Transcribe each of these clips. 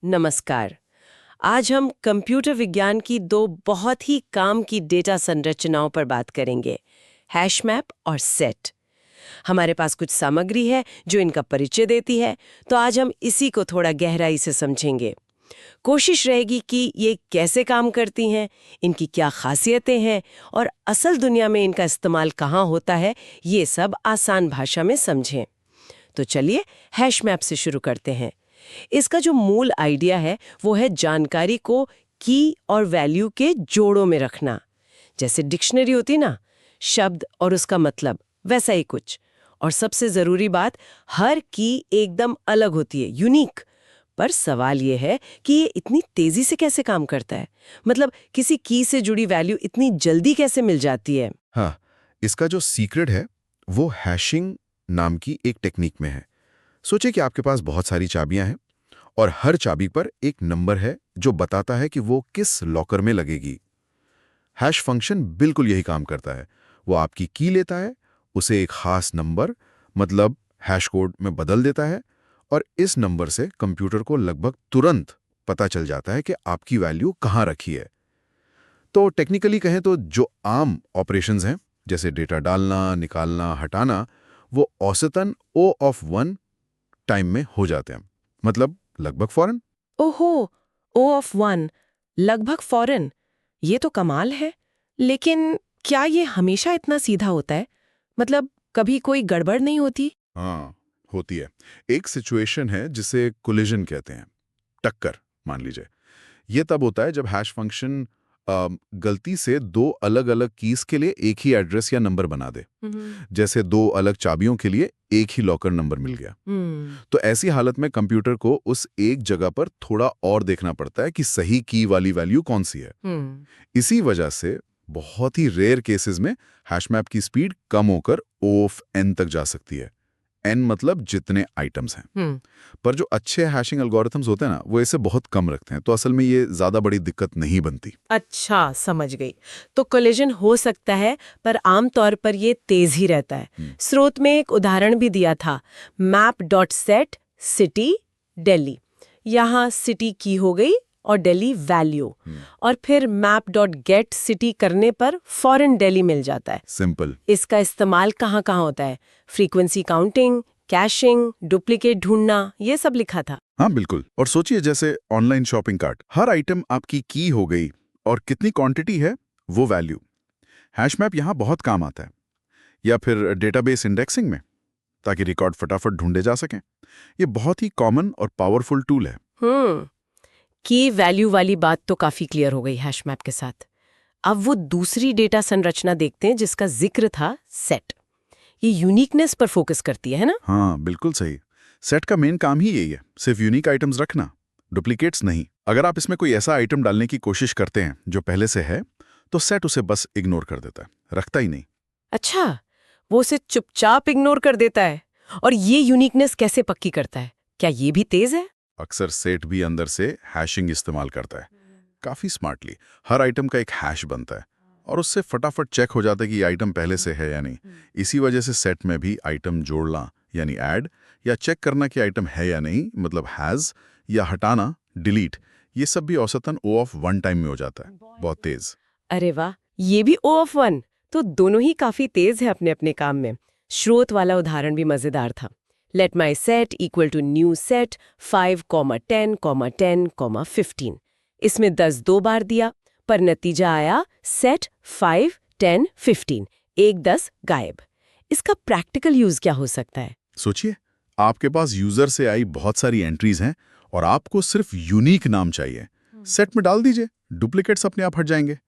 नमस्कार। आज हम कंप्यूटर विज्ञान की दो बहुत ही काम की डेटा संरचनाओं पर बात करेंगे, हैश मैप और सेट। हमारे पास कुछ सामग्री है जो इनका परिचय देती है, तो आज हम इसी को थोड़ा गहराई से समझेंगे। कोशिश रहेगी कि ये कैसे काम करती हैं, इनकी क्या खासियतें हैं और असल दुनिया में इनका इस्तेमाल कहाँ होता है, ये सब आसान भाषा में समझें। तो चलिए हैश मैप से शुरू करते हैं। इसका जो मूल आइडिया है वो है जानकारी को की और वैल्यू के जोड़ों में रखना। जैसे डिक्शनरी होती ना, शब्द और उसका मतलब, वैसा ही कुछ। और सबसे ज़रूरी बात, हर की एकदम अलग होती है, यूनिक। पर सवाल ये है कि ये इतनी तेज़ी से कैसे काम करता है? मतलब किसी की से जुड़ी वैल्यू इतनी जल्दी कैसे मिल जाती है? हाँ, इसका जो सीक्रेट है वो हैशिंग नाम की एक टेक्निक में है। सोचिए कि आपके पास बहुत सारी चाबियां हैं और हर चाबी पर एक नंबर है जो बताता है कि वो किस लॉकर में लगेगी। हैश फंक्शन बिल्कुल यही काम करता है। वो आपकी की लेता है, उसे एक खास नंबर मतलब हैश कोड में बदल देता है और इस नंबर से कंप्यूटर को लगभग तुरंत पता चल जाता है कि आपकी वैल्यू कहाँ रखी है। तो टेक्निकली कहें तो जो आम ऑपरेशंस हैं, जैसे डेटा डालना, निकालना, हटाना, वो औसतन O ऑफ 1 टाइम में हो जाते हैं। मतलब लगभग फौरन। ओहो, O(1) लगभग फौरन। ये तो कमाल है। लेकिन क्या ये हमेशा इतना सीधा होता है? मतलब कभी कोई गड़बड़ नहीं होती? हाँ, होती है। एक सिचुएशन है जिसे कोलिजन कहते हैं, टक्कर मान लीजिए। ये तब होता है जब हैश फंक्शन गलती से दो अलग-अलग कीज के लिए एक ही एड्रेस या नंबर बना दे। जैसे दो अलग चाबियों के लिए एक ही लॉकर नंबर मिल गया। तो ऐसी हालत में कंप्यूटर को उस एक जगह पर थोड़ा और देखना पड़ता है कि सही की वाली वैल्यू कौन सी है। इसी वजह से बहुत ही रेयर केसेस में हैशमैप की स्पीड कम होकर O ऑफ n तक जा सकती है। n मतलब जितने आइटम्स हैं। पर जो अच्छे हैशिंग एल्गोरिथम्स होते हैं ना, वो इसे बहुत कम रखते हैं, तो असल में ये ज्यादा बड़ी दिक्कत नहीं बनती। अच्छा, समझ गई। तो कोलिजन हो सकता है, पर आमतौर पर ये तेज ही रहता है। स्रोत में एक उदाहरण भी दिया था, map.set सिटी दिल्ली। यहाँ सिटी की हो गई और दिल्ली वैल्यू। और फिर map.get सिटी करने पर फौरन दिल्ली मिल जाता है। सिंपल। इसका इस्तेमाल कहाँ कहाँ होता है? फ्रीक्वेंसी काउंटिंग, कैशिंग, डुप्लीकेट ढूंढना, ये सब लिखा था। हाँ बिल्कुल। और सोचिए जैसे ऑनलाइन शॉपिंग कार्ट, हर आइटम आपकी की हो गई और कितनी क्वांटिटी है वो वैल्यू। हैशमैप यहाँ बहुत काम आता है। या फिर डेटाबेस इंडेक्सिंग में, ताकि रिकॉर्ड फटाफट ढूंढे जा सकें। ये बहुत ही कॉमन और पावरफुल टूल है। की वैल्यू वाली बात तो काफी क्लियर हो गई हैश मैप के साथ। अब वो दूसरी डेटा संरचना देखते हैं जिसका जिक्र था, सेट। ये यूनिकनेस पर फोकस करती है ना? हाँ बिल्कुल सही। सेट का मेन काम ही यही है, सिर्फ यूनिक आइटम्स रखना, डुप्लीकेट्स नहीं। अगर आप इसमें कोई ऐसा आइटम डालने की कोशिश करते हैं जो पहले से है, तो सेट उसे बस इग्नोर कर देता है, रखता ही नहीं। अच्छा, वो उसे चुपचाप इग्नोर कर देता है। और ये यूनिकनेस कैसे पक्की करता है? क्या ये भी तेज है? अक्सर सेट भी अंदर से हैशिंग इस्तेमाल करता है, काफी स्मार्टली। हर आइटम का एक हैश बनता है और उससे फटाफट चेक हो जाता है कि ये आइटम पहले से है या नहीं। इसी वजह से सेट में भी आइटम जोड़ना यानी ऐड, या चेक करना कि आइटम है या नहीं मतलब हैज, या हटाना डिलीट, ये सब भी औसतन O ऑफ 1 टाइम में हो जाता है। बहुत तेज। अरे वाह, ये भी O(1)। तो दोनों ही काफी तेज है अपने अपने काम में। स्रोत वाला उदाहरण भी मजेदार था। Let my set equal to new set 5,10,10,15। इसमें 10 दो बार दिया, पर नतीजा आया सेट 5, 10, 15। एक 10 गायब। इसका प्रैक्टिकल यूज क्या हो सकता है? सोचिए, आपके पास यूजर से आई बहुत सारी एंट्रीज हैं और आपको सिर्फ यूनिक नाम चाहिए। सेट में डाल दीजिए, डुप्लीकेट्स अपने आप हट जाएंगे।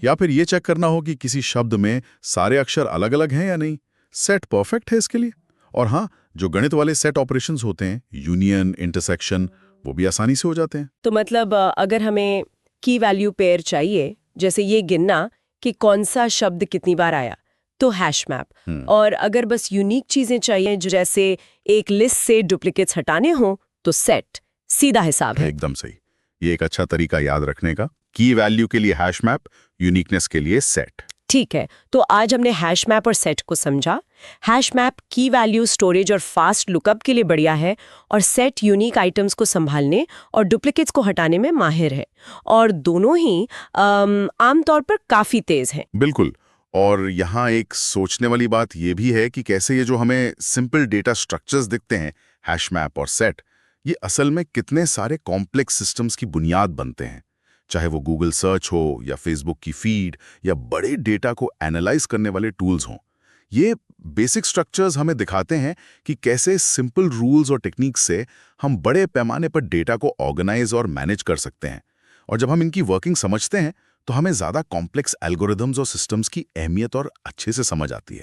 या फिर ये चेक करना हो कि किसी शब्द में सारे अक्षर अलग अलग हैं या नहीं। सेट परफेक्ट है इसके लिए। और हाँ, जो गणित वाले सेट ऑपरेशंस होते हैं, यूनियन, इंटरसेक्शन, वो भी आसानी से हो जाते हैं। तो मतलब अगर हमें की वैल्यू पेयर चाहिए, जैसे ये गिनना कि कौन सा शब्द कितनी बार आया, तो हैश मैप। और अगर बस यूनिक चीजें चाहिए, जैसे एक लिस्ट से डुप्लीकेट्स हटाने हो, तो सेट। सीधा हिसाब है। एकदम सही। ये एक अच्छा तरीका याद रखने का। की वैल्यू के लिए हैश मैप, यूनिकनेस के लिए सेट। ठीक है, तो आज हमने हैश मैप और सेट को समझा। हैश मैप की वैल्यू स्टोरेज और फास्ट लुकअप के लिए बढ़िया है, और सेट यूनिक आइटम्स को संभालने और डुप्लीकेट्स को हटाने में माहिर है, और दोनों ही आमतौर पर काफी तेज हैं। बिल्कुल। और यहाँ एक सोचने वाली बात ये भी है कि कैसे ये जो हमें सिंपल डेटा स्ट्रक्चर्स दिखते हैं, हैश मैप और सेट, ये असल में कितने सारे कॉम्प्लेक्स सिस्टम्स की बुनियाद बनते हैं। चाहे वो गूगल सर्च हो या फेसबुक की फीड या बड़े डेटा को एनालाइज करने वाले टूल्स हों, ये बेसिक स्ट्रक्चर्स हमें दिखाते हैं कि कैसे सिंपल रूल्स और टेक्निक्स से हम बड़े पैमाने पर डेटा को ऑर्गेनाइज और मैनेज कर सकते हैं। और जब हम इनकी वर्किंग समझते हैं तो हमें ज़्यादा कॉम्प्लेक्स एल्गोरिदम्स और सिस्टम्स की अहमियत और अच्छे से समझ आती है।